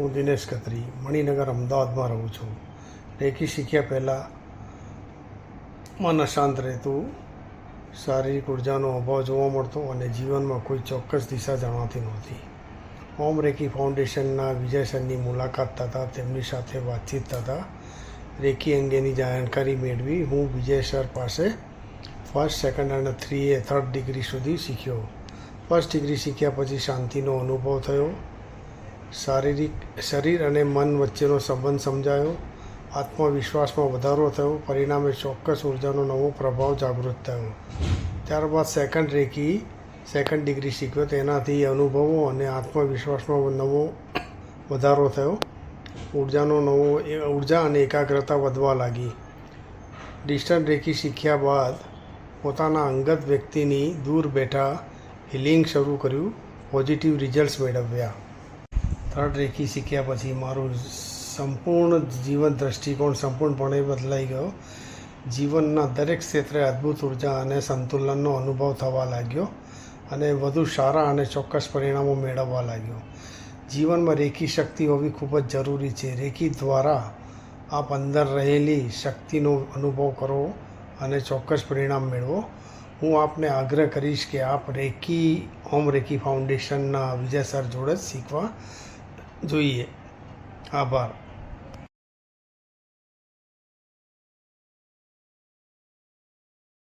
હું દિનેશ ખત્રી મણિનગર અમદાવાદમાં રહું છું. રેકી શીખ્યા પહેલાં મન અશાંત રહેતું, શારીરિક ઉર્જાનો અભાવ જોવા મળતો અને જીવનમાં કોઈ ચોક્કસ દિશા જણાતી નહોતી. ઓમ રેકી ફાઉન્ડેશનના વિજય સરની મુલાકાત થતાં તેમની સાથે વાતચીત થતાં રેકી અંગેની જાણકારી મેળવી હું વિજય સર પાસે ફર્સ્ટ, સેકન્ડ અને થર્ડ ડિગ્રી સુધી શીખ્યો. ફર્સ્ટ ડિગ્રી શીખ્યા પછી શાંતિનો અનુભવ થયો, શરીર અને મન વચ્ચેનો સંબંધ સમજાયો, આત્મવિશ્વાસમાં વધારો થયો, પરિણામે ચોક્કસ ઉર્જાનો નવો પ્રભાવ જાગૃત થયો. ત્યારબાદ સેકન્ડ ડિગ્રી શીખ્યો. તેનાથી અનુભવો અને આત્મવિશ્વાસમાં નવો વધારો થયો, ઉર્જા અને એકાગ્રતા વધવા લાગી. ડિસ્ટન્ટ રેકી શીખ્યા બાદ પોતાના અંગત વ્યક્તિની દૂર બેઠા હિલિંગ શરૂ કર્યું, પોઝિટિવ રિઝલ્ટ્સ મેળવ્યા. થર્ડ રેકી શીખ્યા પછી મારું સંપૂર્ણ જીવન દૃષ્ટિકોણ સંપૂર્ણપણે બદલાઈ ગયો. જીવનના દરેક ક્ષેત્રે અદ્ભુત ઉર્જા અને સંતુલનનો અનુભવ થવા લાગ્યો અને વધુ સારા અને ચોક્કસ પરિણામો મેળવવા લાગ્યો. જીવનમાં રેકી શક્તિ હોવી ખૂબ જ જરૂરી છે. રેકી દ્વારા આપ અંદર રહેલી શક્તિનો અનુભવ કરો અને ચોક્કસ પરિણામ મેળવો. હું આપને આગ્રહ કરીશ કે આપ ઓમ રેકી ફાઉન્ડેશનના વિજય સર જોડે જ શીખવા જોઈએ. આભાર.